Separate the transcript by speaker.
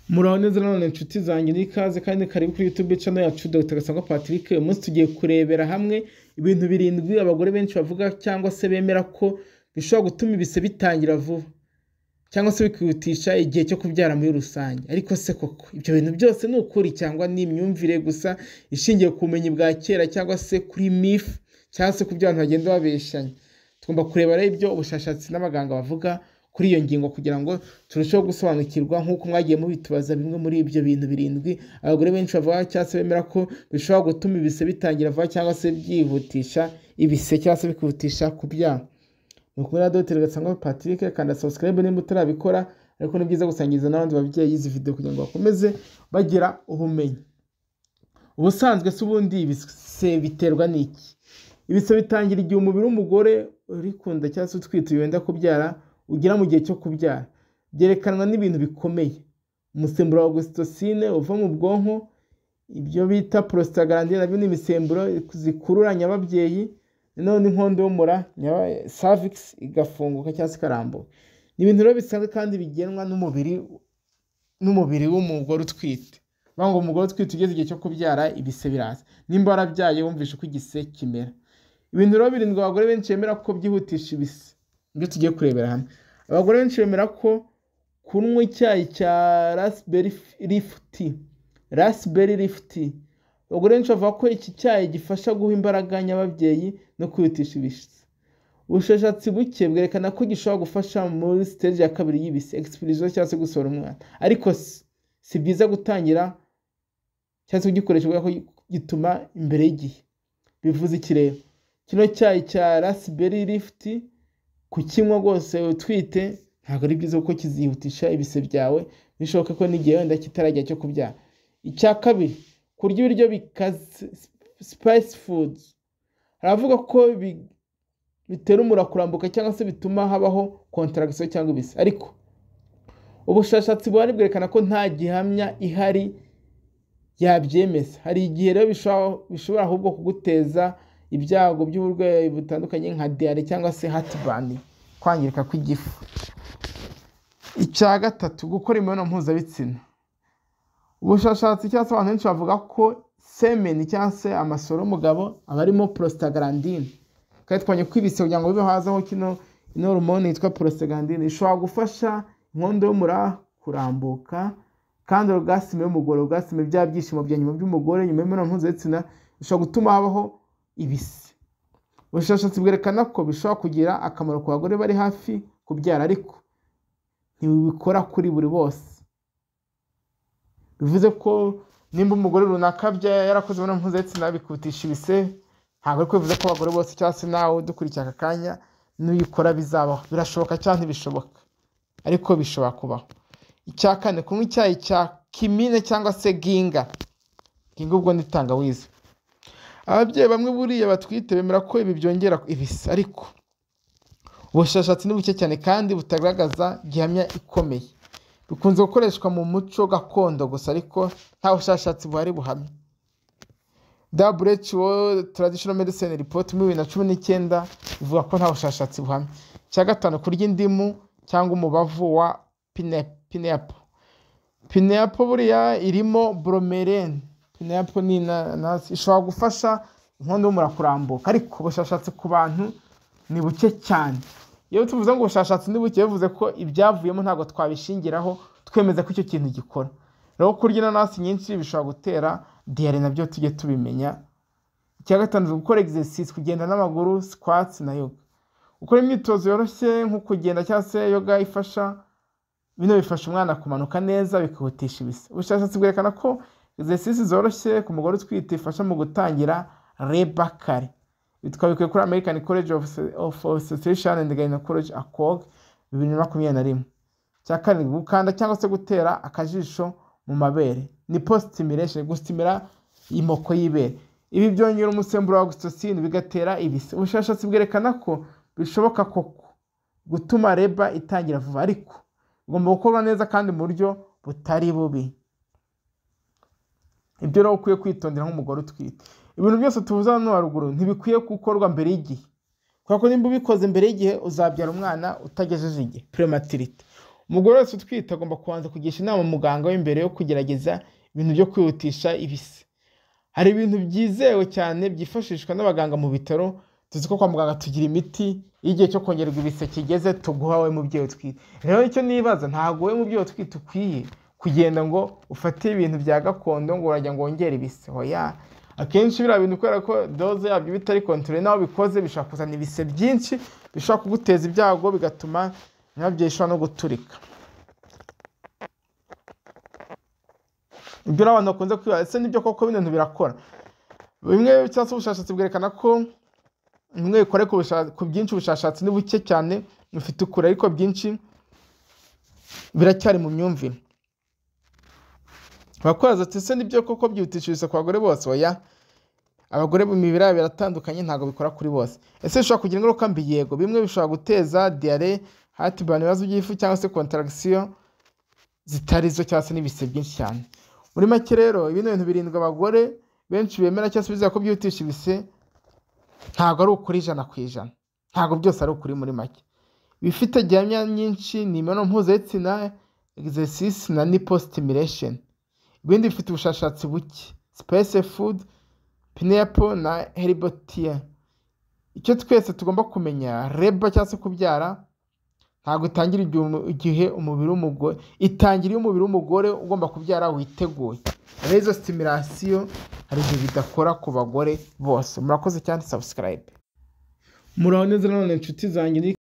Speaker 1: Muraho neza none inshuti zanjye n'ikaze kandi karibu kuri YouTube channel yacu Dr. Gasangwa Patrick. Uyu munsi tugiye kurebera hamwe ibintu birindwi abagore benshi bavuga cyangwa se bemera ko bishobora gutuma ibise bitangira vuba cyangwa se bikihutisha igihe cyo kubyara muri rusange. Ariko se koko ibyo bintu byose ni ukuri cyangwa ni imyumvire gusa ishingiye ku bumenyi bwa kera cyangwa se kuri myth cyangwa se ku byo abantu bagenda babeshanya? Tugomba kureba rero ibyo ubushakashatsi n'abaganga bavuga kuri iyo ngingo kugira ngo turusheho gusobanukirwa nk'uko mwagiye mubitubaza bimwe muri ibyo bintu birindwi abagore benshi bavuga cyangwa se bemera ko bishobora gutuma ibise bitangira vuba cyangwa se byihutisha ibise cyangwa se bikihutisha kubyara. Ni kumwe na Dr. Gasangwa Patrick, kanda subscribe nimba utarabikora, ariko ni byiza gusangiza n'abandi babyeyi izi video kugira ngo bakomeze bagira ubumenyi. Ubusanzwe se ubundi ibise biterwa n'iki? Ibise bitangira igihe umubiri w'umugore uri kunda cyangwa se utwite wenda kubyara ugera mu gihe cyo kubyara. Byerekanwa n'ibintu bikomeye: umusemburo wa oxytocin uva mu bwonko, ibyo bita prostaglandine, nabyo ni imisemburo zikurura nyababyeyi, none inkondo y'umura cervix igafunguka cyangwa se ikarambuka. Ni ibintu rero bisanzwe kandi bigenwa n'umubiri w'umugore utwite. Bango umugore utwite ugeze igihe cyo kubyara ibise biraza. Nimba warabyaye wumvishe uko igise kimera. Ibintu rero birindwi abagore benshi bemera ko byihutisha ibise, ibyo tugiye kurebera hamwe. Abagore benshi bemera ko kunywa icyayi cya raspberry leaf tea. Abagore benshi bavuga ko iki cyayi gifasha guha imbaraga nyababyeyi no kwihutisha ibise. Ubushakashatsi buke bwerekana ko gishobora gufasha muri stage ya kabiri y'ibise, expulsion cyangwa se gusohora umwana. Ariko si byiza gutangira cyangwa se kugikoresha kubera ko gituma imbere y'igihe. Bivuze iki rero? Kino cyayi cya raspberry leaf tea kukinywa rwose utwite ntabwo ari byiza kuko kizihutisha ibise byawe, bishoboka ko n'igihe wenda kitarajya cyo kubyara. Icya kabiri, kurya ibiryo bikaze spice foods. Haravuga ko bitera umura kurambuka cyangwa se bituma habaho contraction cyangwa ibise. Ariko ubushakashatsi buhari bwerekana ko nta gihamya ihari yabyemeza. Hari igihe rero bishobora ahubwo kuguteza ibyago by'uburwayi butandukanye nka diare cyangwa se heartburn, kwangirika kw'igifu. Icya gatatu, gukora imibonano mpuzabitsina. Ubushakashatsi cyangwa se abantu benshi bavuga ko semen cyangwa se amasoro y'umugabo aba arimo prostaglandine. Kandi twanye kwibise kugira ngo bibe hazaho kino hormone yitwa prostaglandine ishobora gufasha inkondo y'umura kurambuka, kandi orgasme y'umugore, orgasme bya byishimo bya nyuma by'umugore nyuma y'imibonano mpuzabitsina ishobora gutuma habaho ibise. Ubushakashatsi bwerekana ko bishobora kugira akamaro ku bagore bari hafi kubyara, ariko ntibikora kuri buri bose. Bivuze ko nimba umugore runaka yarakoze imibonano mpuzabitsina bikutisha ibise, ntabwo ari bivuze ko abagore bose cyangwa se nawe dukurikira aka kanya n'uyikora bizabaho. Birashoboka cyangwa ntibishoboka, ariko bishobora kubaho. Icya kane, kunywa icyayi cya kimine cyangwa se ginga. Ginga ubwo ni tangawizi. Ababyeyi bamwe buriya batwite bemera ko ibi byongera ibise, ariko ubushakashatsi ni buke cyane kandi butagaragaza gihamya ikomeye. Bikunze gukoreshwa mu muco gakondo gusa, ariko nta bushakashatsi buhari buhamye. WHO Traditional Medicine Report muri 2019 ivuga ko nta bushakashatsi buhamye. Icya gatanu, kurya indimu cyangwa umubavu wa pineapple. Pineapple buriya irimo bromelain. Pineapple ni inanasi ishobora gufasha inkondo y'umura kurambuka, ariko ubushakashatsi ku bantu ni buke cyane. Iyo tuvuze ngo ubushakashatsi ni buke, bivuze ko ibyavuyemo ntabwo twabishingiraho twemeza ko icyo kintu gikora. Rero kurya inanasi nyinshi bishobora gutera diare, nabyo tujye tubimenya. Icya gatanu, gukora exercise, kugenda n'amaguru, squats na yoga. Gukora imyitozo yoroshye nko kugenda cyangwa se yoga bino bifasha umwana kumanuka neza bikihutisha ibise. Ubushakashatsi bwerekana ko exercise zoroshye ku mugore utwite ifasha mu gutangira labor kare. Bitwabikuye kuri American College of Obstetrician and Gynecology ACOG 2021. Cya kane, gukanda cyangwa se gutera akajisho mu mabere, ni post stimulation, gustimira imoko y'ibere. Ibi byongera umusemburo wa oxytocin bigatera ibise. Ubushakashatsi bwerekana ko bishoboka koko gutuma labor itangira vuba, ariko ugomba gukorwa neza kandi mu buryo butari bubi. Ibyo rero ukwiye kwitondera nk'umugore utwite. Ibintu byose tuvuze hano haruguru ntibikwiye gukorwa mbere y'igihe, kubera ko nimba ubikoze mbere y'igihe uzabyara umwana utagejeje igihe, prematurity. umugore wese utwite agomba kubanza kugisha inama muganga we mbere yo kugerageza ibintu byo kwihutisha ibise. Hari ibintu byizewe cyane byifashishwa n'abaganga mu bitaro, tuzi ko kwa muganga tugira imiti iyo igihe cyo kongerwa ibise kigeze tuguha wowe mubyeyi utwite. Rero icyo nibaza, ntabwo wowe mubyeyi utwite ukwiye kugenda ngo ufate ibintu bya gakondo ngo urajya ngo wongere ibise. Oya, akenshi biriya bintu kubera ko doze yabyo bitari kontorore n'aho bikoze bishobora kuzana ibise byinshi bishobora kuguteza ibyago bigatuma nyabyo ishobora no guturika. Ibyo abantu bakunze kwibaza, ese nibyo koko bino bintu birakora? Bimwe cyangwa se ubushakashatsi bwerekana ko bimwe bikora ku byinshi, ubushakashatsi ni buke cyane bufite ukuri, ariko byinshi biracyari mu myumvire. Bakwaza ati ese nibyo koko byihutisha ku bagore bose? Oya, abagore mu mibiri yabo biratandukanye, ntabwo bikora kuri bose. Ese bishobora kugira ingaruka mbi? Yego, bimwe bishobora guteza diare, heartburn, ibibazo by'igifu cyangwa se contraction zitari zo cyangwa se n'ibise byinshi cyane. Muri make rero ibintu birindwi abagore benshi bemera cyangwa se bizera ko byihutisha ibise ntabwo ari ukuri 100%. Ntabwo byose ari ukuri. Muri make bifite gihamya nyinshi ni imibonano mpuzabitsina, exercise na nipple stimulation. Ibindi bifite ubushakashatsi buke, spice food, pineapple na herbal tea. Icyo twese tugomba kumenya, reba cyangwa se kubyara ntabwo itangira igihe umubiri w'umugore, itangira iyo umubiri w'umugore ugomba kubyara witeguye. Rero izo stimulation hari igihe bidakora ku bagore bose. Murakoze cyane, subscribe. Muraho neza none inshuti zanjye.